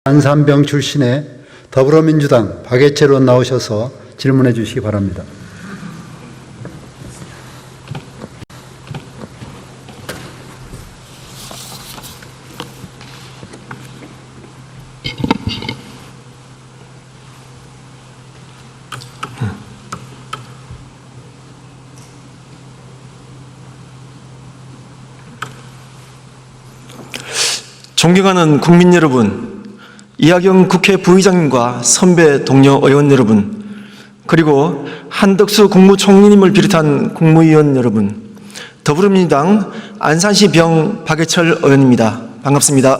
안산병 출신의 더불어민주당 박예철 의원 나오셔서 질문해 주시기 바랍니다. 존경하는 국민 여러분, 이하경 국회 부의장님과 선배 동료 의원 여러분, 그리고 한덕수 국무총리님을 비롯한 국무위원 여러분, 더불어민주당 안산시 병 박예철 의원입니다. 반갑습니다.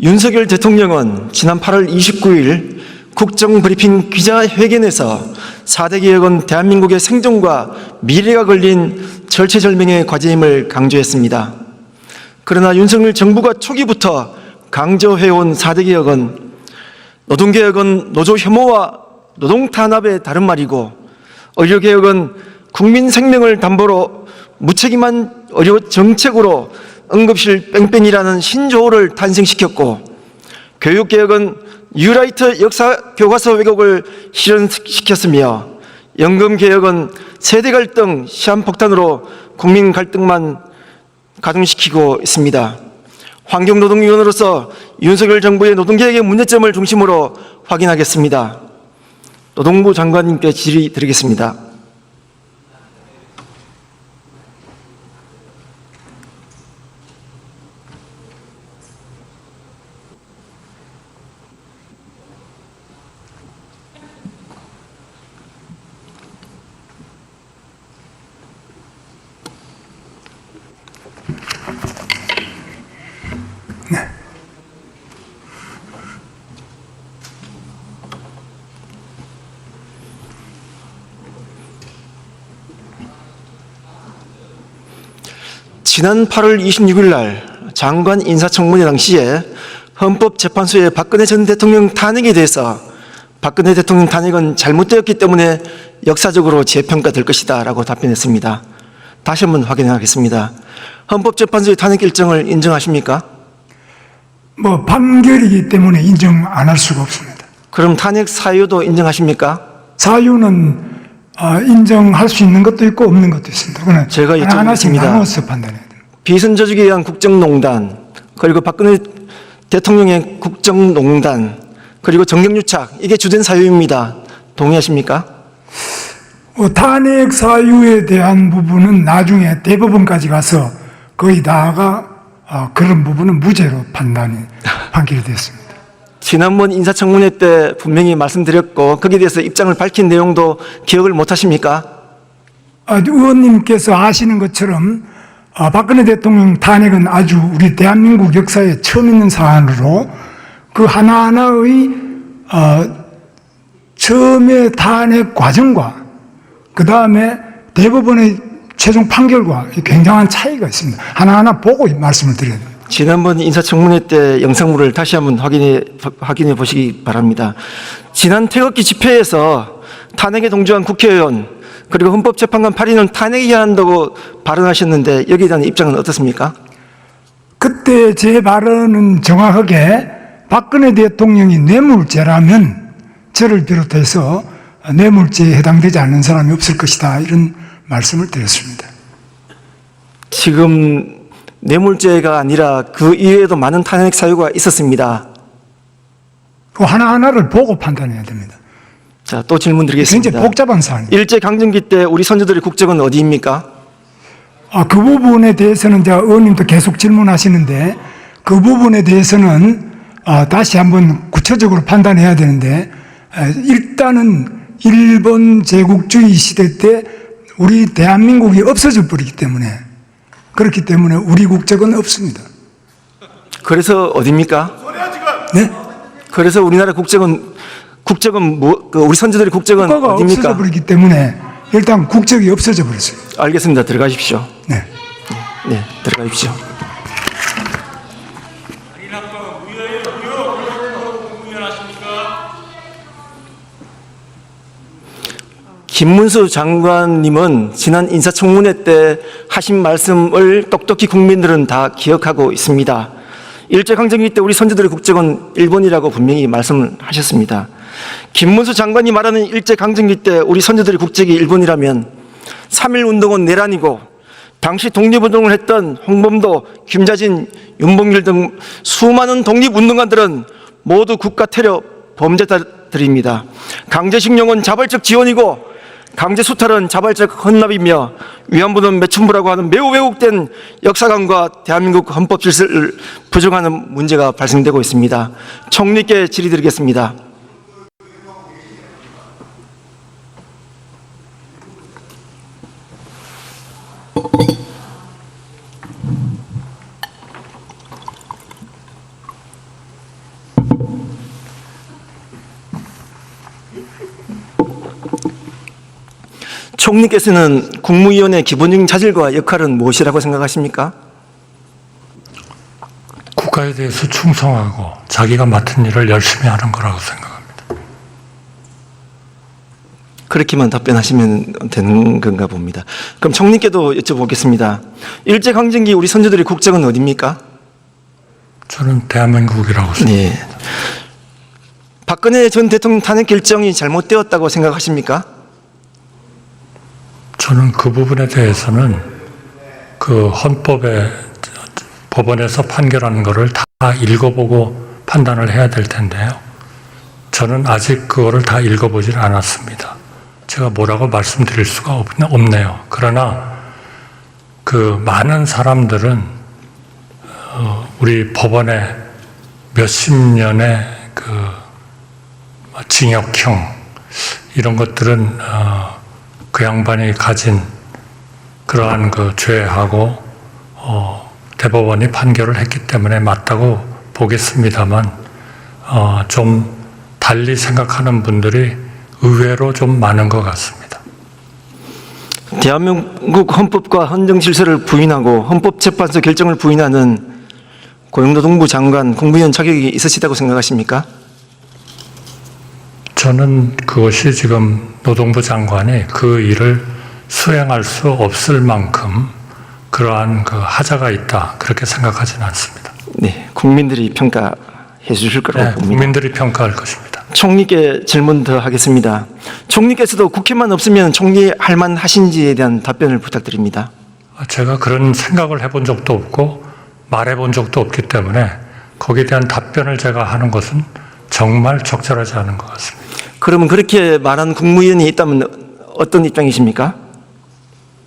윤석열 대통령은 지난 8월 29일 국정브리핑 기자회견에서 4대 개혁은 대한민국의 생존과 미래가 걸린 절체절명의 과제임을 강조했습니다. 그러나 윤석열 정부가 초기부터 강조해온 4대 개혁은 노동개혁은 노조 혐오와 노동 탄압의 다른 말이고, 의료개혁은 국민 생명을 담보로 무책임한 의료 정책으로 응급실 뺑뺑이라는 신조어를 탄생시켰고, 교육개혁은 뉴라이트 역사 교과서 왜곡을 실현시켰으며, 연금개혁은 세대 갈등, 시한폭탄으로 국민 갈등만 가중시키고 있습니다. 환경노동위원으로서 윤석열 정부의 노동개혁의 문제점을 중심으로 확인하겠습니다. 노동부 장관님께 질의 드리겠습니다. 지난 8월 26일 날 장관 인사청문회 당시에 헌법재판소의 박근혜 전 대통령 탄핵에 대해서 박근혜 대통령 탄핵은 잘못되었기 때문에 역사적으로 재평가될 것이다 라고 답변했습니다. 다시 한번 확인하겠습니다. 헌법재판소의 탄핵 결정을 인정하십니까? 판결이기 때문에 인정 안 할 수가 없습니다. 그럼 탄핵 사유도 인정하십니까? 사유는 인정할 수 있는 것도 있고 없는 것도 있습니다. 그건 제가 하나씩 여쭤보겠습니다. 나눠서 판단해야 됩니다. 비선조직에 의한 국정농단, 그리고 박근혜 대통령의 국정농단, 그리고 정경유착, 이게 주된 사유입니다. 동의하십니까? 탄핵 사유에 대한 부분은 나중에 대법원까지 가서 거의 다가 그런 부분은 무죄로 판결이 됐습니다. 지난번 인사청문회 때 분명히 말씀드렸고, 거기에 대해서 입장을 밝힌 내용도 기억을 못 하십니까? 의원님께서 아시는 것처럼 박근혜 대통령 탄핵은 아주 우리 대한민국 역사에 처음 있는 사안으로 그 하나하나의 처음의 탄핵 과정과 그 다음에 대법원의 최종 판결과 굉장한 차이가 있습니다. 하나하나 보고 말씀을 드려야 됩니다. 지난번 인사청문회 때 영상물을 다시 한번 확인해 보시기 바랍니다. 지난 태극기 집회에서 탄핵에 동조한 국회의원, 그리고 헌법재판관 8인은 탄핵해야 한다고 발언하셨는데 여기에 대한 입장은 어떻습니까? 그때 제 발언은 정확하게 박근혜 대통령이 뇌물죄라면 저를 비롯해서 뇌물죄에 해당되지 않는 사람이 없을 것이다, 이런 말씀을 드렸습니다. 지금 뇌물죄가 아니라 그 이외에도 많은 탄핵 사유가 있었습니다. 그 하나하나를 보고 판단해야 됩니다. 자, 또 질문 드리겠습니다. 굉장히 복잡한 사안입니다. 일제강점기 때 우리 선조들의 국적은 어디입니까? 그 부분에 대해서는 의원님도 계속 질문하시는데, 그 부분에 대해서는 다시 한번 구체적으로 판단해야 되는데, 일단은 일본 제국주의 시대 때 우리 대한민국이 없어져 버리기 때문에, 그렇기 때문에 우리 국적은 없습니다. 그래서 어디입니까? 네? 그래서 우리나라 국적은 우리 선조들의 국적은 국가가 어디입니까? 없어져 버리기 때문에 일단 국적이 없어져 버렸어요. 알겠습니다. 들어가십시오. 네. 네, 들어가십시오. 김문수 장관님은 지난 인사청문회 때 하신 말씀을 똑똑히 국민들은 다 기억하고 있습니다. 일제강점기 때 우리 선조들의 국적은 일본이라고 분명히 말씀을 하셨습니다. 김문수 장관이 말하는 일제강점기 때 우리 선조들의 국적이 일본이라면 3.1운동은 내란이고 당시 독립운동을 했던 홍범도, 김자진, 윤봉길 등 수많은 독립운동가들은 모두 국가 테러 범죄자들입니다. 강제징용은 자발적 지원이고 강제수탈은 자발적 헌납이며 위안부는 매춘부라고 하는 매우 왜곡된 역사관과 대한민국 헌법 질서를 부정하는 문제가 발생되고 있습니다. 총리께 질의드리겠습니다. 총리께서는 국무위원의 기본적인 자질과 역할은 무엇이라고 생각하십니까? 국가에 대해서 충성하고 자기가 맡은 일을 열심히 하는 거라고 생각합니다. 그렇게만 답변하시면 되는 건가 봅니다. 그럼 총리께도 여쭤보겠습니다. 일제강점기 우리 선조들의 국적은 어디입니까? 저는 대한민국이라고 생각합니다. 네. 박근혜 전 대통령 탄핵 결정이 잘못되었다고 생각하십니까? 저는 그 부분에 대해서는 그 헌법에 법원에서 판결하는 것을 다 읽어보고 판단을 해야 될 텐데요. 저는 아직 그거를 다 읽어보질 않았습니다. 제가 뭐라고 말씀드릴 수가 없네요. 그러나 그 많은 사람들은 우리 법원의 몇십 년의 그 징역형 이런 것들은 그 양반이 가진 그러한 그 죄하고 대법원이 판결을 했기 때문에 맞다고 보겠습니다만 좀 달리 생각하는 분들이 의외로 좀 많은 것 같습니다. 대한민국 헌법과 헌정 질서를 부인하고 헌법재판소 결정을 부인하는 고용노동부 장관, 국무위원 자격이 있으시다고 생각하십니까? 저는 그것이 지금 노동부 장관이 그 일을 수행할 수 없을 만큼 그러한 그 하자가 있다 그렇게 생각하지는 않습니다. 네, 국민들이 평가해 주실 거라고 봅니다. 국민들이 평가할 것입니다. 총리께 질문 더 하겠습니다. 총리께서도 국회만 없으면 총리 할 만하신지에 대한 답변을 부탁드립니다. 제가 그런 생각을 해본 적도 없고 말해본 적도 없기 때문에 거기에 대한 답변을 제가 하는 것은 정말 적절하지 않은 것 같습니다. 그러면 그렇게 말한 국무위원이 있다면 어떤 입장이십니까?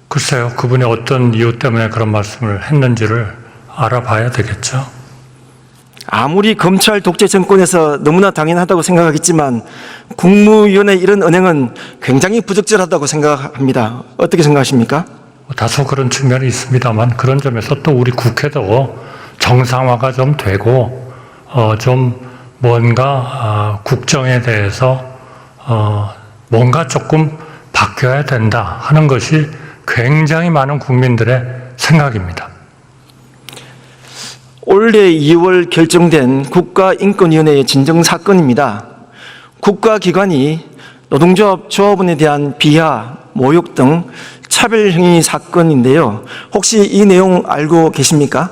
글쎄요, 그분이 어떤 이유 때문에 그런 말씀을 했는지를 알아봐야 되겠죠. 아무리 검찰 독재 정권에서 너무나 당연하다고 생각하겠지만 국무위원의 이런 언행은 굉장히 부적절하다고 생각합니다. 어떻게 생각하십니까? 다소 그런 측면이 있습니다만 그런 점에서 또 우리 국회도 정상화가 좀 되고 좀 뭔가 국정에 대해서 뭔가 조금 바뀌어야 된다 하는 것이 굉장히 많은 국민들의 생각입니다. 올해 2월 결정된 국가인권위원회의 진정사건입니다. 국가기관이 노동조합 조합원에 대한 비하, 모욕 등 차별행위 사건인데요. 혹시 이 내용 알고 계십니까?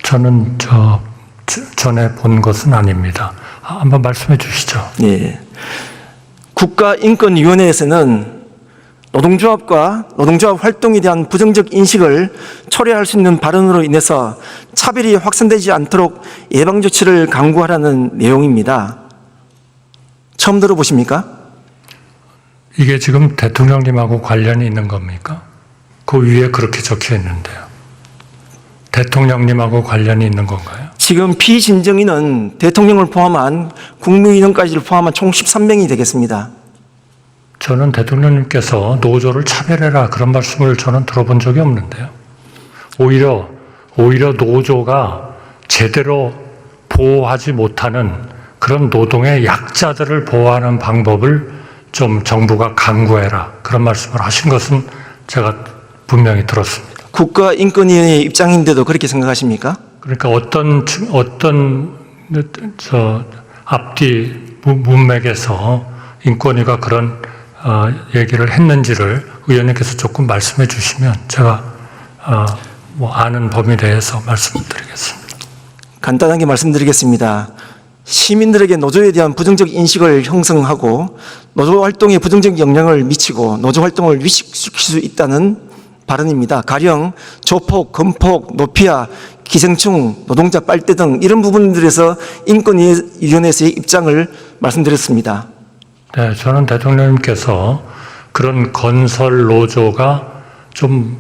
저는 전에 본 것은 아닙니다. 한번 말씀해 주시죠. 네. 국가인권위원회에서는 노동조합과 노동조합 활동에 대한 부정적 인식을 초래할 수 있는 발언으로 인해서 차별이 확산되지 않도록 예방 조치를 강구하라는 내용입니다. 처음 들어보십니까? 이게 지금 대통령님하고 관련이 있는 겁니까? 그 위에 그렇게 적혀 있는데요. 대통령님하고 관련이 있는 건가요? 지금 피진정인은 대통령을 포함한 국무위원까지를 포함한 총 13명이 되겠습니다. 저는 대통령님께서 노조를 차별해라 그런 말씀을 저는 들어본 적이 없는데요. 오히려 노조가 제대로 보호하지 못하는 그런 노동의 약자들을 보호하는 방법을 좀 정부가 강구해라 그런 말씀을 하신 것은 제가 분명히 들었습니다. 국가인권위원회의 입장인데도 그렇게 생각하십니까? 그러니까 어떤 앞뒤 문맥에서 인권위가 그런 얘기를 했는지를 의원님께서 조금 말씀해 주시면 제가 아는 범위 내에서 말씀드리겠습니다. 간단하게 말씀드리겠습니다. 시민들에게 노조에 대한 부정적 인식을 형성하고 노조 활동에 부정적 영향을 미치고 노조 활동을 위축시킬 수 있다는 발언입니다. 가령 조폭, 건폭, 노피아, 기생충, 노동자 빨대 등 이런 부분들에서 인권위원회에서의 입장을 말씀드렸습니다. 네, 저는 대통령님께서 그런 건설 노조가 좀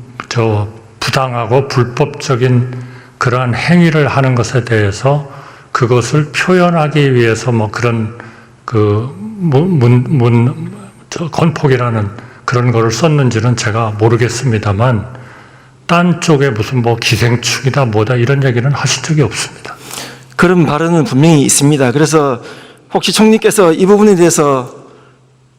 부당하고 불법적인 그러한 행위를 하는 것에 대해서 그것을 표현하기 위해서 그런 건폭이라는 그런 거를 썼는지는 제가 모르겠습니다만 딴 쪽에 무슨 기생충이다 뭐다 이런 얘기는 하신 적이 없습니다. 그런 발언은 분명히 있습니다. 그래서 혹시 총리께서 이 부분에 대해서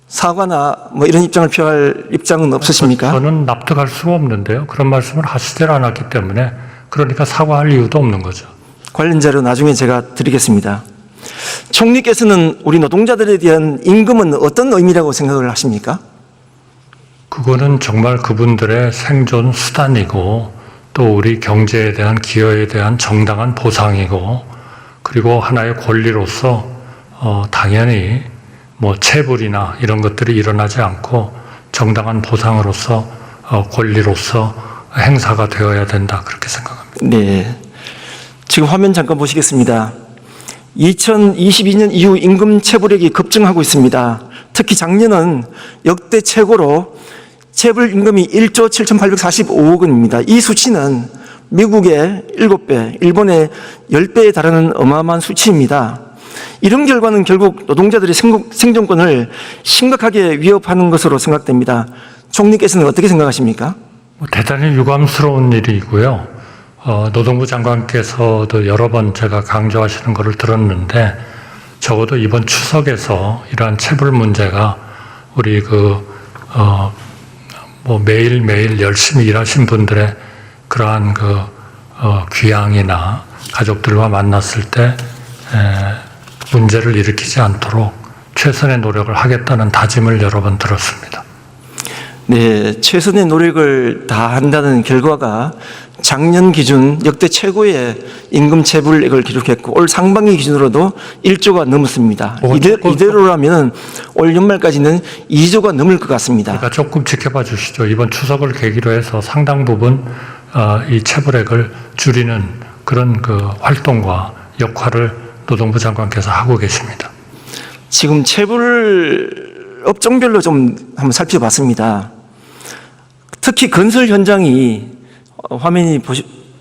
사과나 이런 입장을 표할 입장은 없으십니까? 저는 납득할 수가 없는데요. 그런 말씀을 하시질 않았기 때문에 그러니까 사과할 이유도 없는 거죠. 관련 자료 나중에 제가 드리겠습니다. 총리께서는 우리 노동자들에 대한 임금은 어떤 의미라고 생각을 하십니까? 그거는 정말 그분들의 생존 수단이고 또 우리 경제에 대한 기여에 대한 정당한 보상이고 그리고 하나의 권리로서 당연히 체불이나 이런 것들이 일어나지 않고 정당한 보상으로서 권리로서 행사가 되어야 된다 그렇게 생각합니다. 네. 지금 화면 잠깐 보시겠습니다. 2022년 이후 임금 체불액이 급증하고 있습니다. 특히 작년은 역대 최고로 체불 임금이 1조 7,845억 원입니다. 이 수치는 미국의 7배, 일본의 10배에 달하는 어마어마한 수치입니다. 이런 결과는 결국 노동자들의 생존권을 심각하게 위협하는 것으로 생각됩니다. 총리께서는 어떻게 생각하십니까? 대단히 유감스러운 일이고요. 노동부 장관께서도 여러 번 제가 강조하시는 것을 들었는데 적어도 이번 추석에서 이러한 체불 문제가 우리 매일매일 열심히 일하신 분들의 그러한 귀향이나 가족들과 만났을 때 문제를 일으키지 않도록 최선의 노력을 하겠다는 다짐을 여러 번 들었습니다. 네, 최선의 노력을 다한다는 결과가 작년 기준 역대 최고의 임금 체불액을 기록했고 올 상반기 기준으로도 1조가 넘었습니다. 이대로라면 올 연말까지는 2조가 넘을 것 같습니다. 그러니까 조금 지켜봐 주시죠. 이번 추석을 계기로 해서 상당 부분 이 체불액을 줄이는 그런 활동과 역할을 노동부 장관께서 하고 계십니다. 지금 체불 업종별로 좀 한번 살펴봤습니다. 특히 건설 현장이 화면이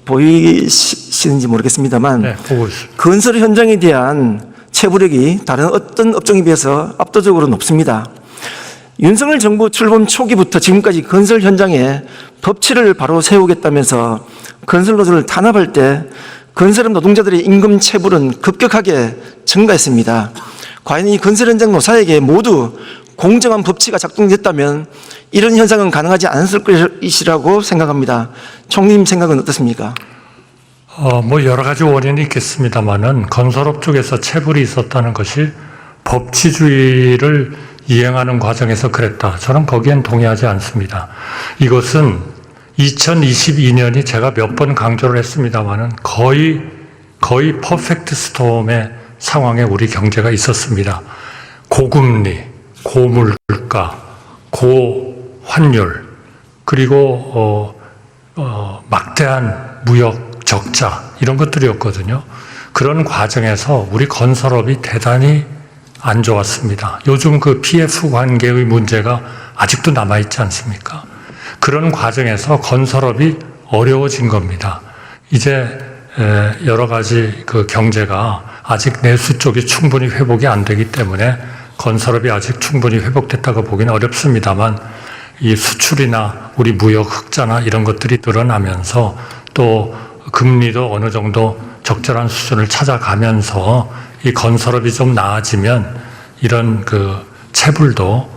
보이시는지 모르겠습니다만 네, 보고 있습니다. 건설 현장에 대한 체불액이 다른 어떤 업종에 비해서 압도적으로 높습니다. 윤석열 정부 출범 초기부터 지금까지 건설 현장에 법치를 바로 세우겠다면서 건설 노조를 탄압할 때 건설업 노동자들의 임금 체불은 급격하게 증가했습니다. 과연 이 건설 현장 노사에게 모두 공정한 법치가 작동됐다면 이런 현상은 가능하지 않았을 것이라고 생각합니다. 총리님 생각은 어떻습니까? 여러 가지 원인이 있겠습니다만은 건설업 쪽에서 체불이 있었다는 것이 법치주의를 이행하는 과정에서 그랬다. 저는 거기엔 동의하지 않습니다. 이것은 2022년이 제가 몇 번 강조를 했습니다만은 거의 퍼펙트 스톰의 상황에 우리 경제가 있었습니다. 고금리, 고물가, 고환율, 그리고 막대한 무역 적자 이런 것들이었거든요. 그런 과정에서 우리 건설업이 대단히 안 좋았습니다. 요즘 PF 관계의 문제가 아직도 남아있지 않습니까? 그런 과정에서 건설업이 어려워진 겁니다. 이제 여러 가지 경제가 아직 내수 쪽이 충분히 회복이 안 되기 때문에 건설업이 아직 충분히 회복됐다고 보기는 어렵습니다만 이 수출이나 우리 무역 흑자나 이런 것들이 늘어나면서 또 금리도 어느 정도 적절한 수준을 찾아가면서 이 건설업이 좀 나아지면 이런 체불도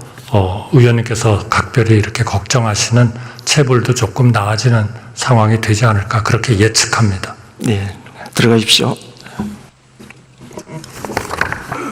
의원님께서 각별히 이렇게 걱정하시는 체불도 조금 나아지는 상황이 되지 않을까 그렇게 예측합니다. 네, 들어가십시오.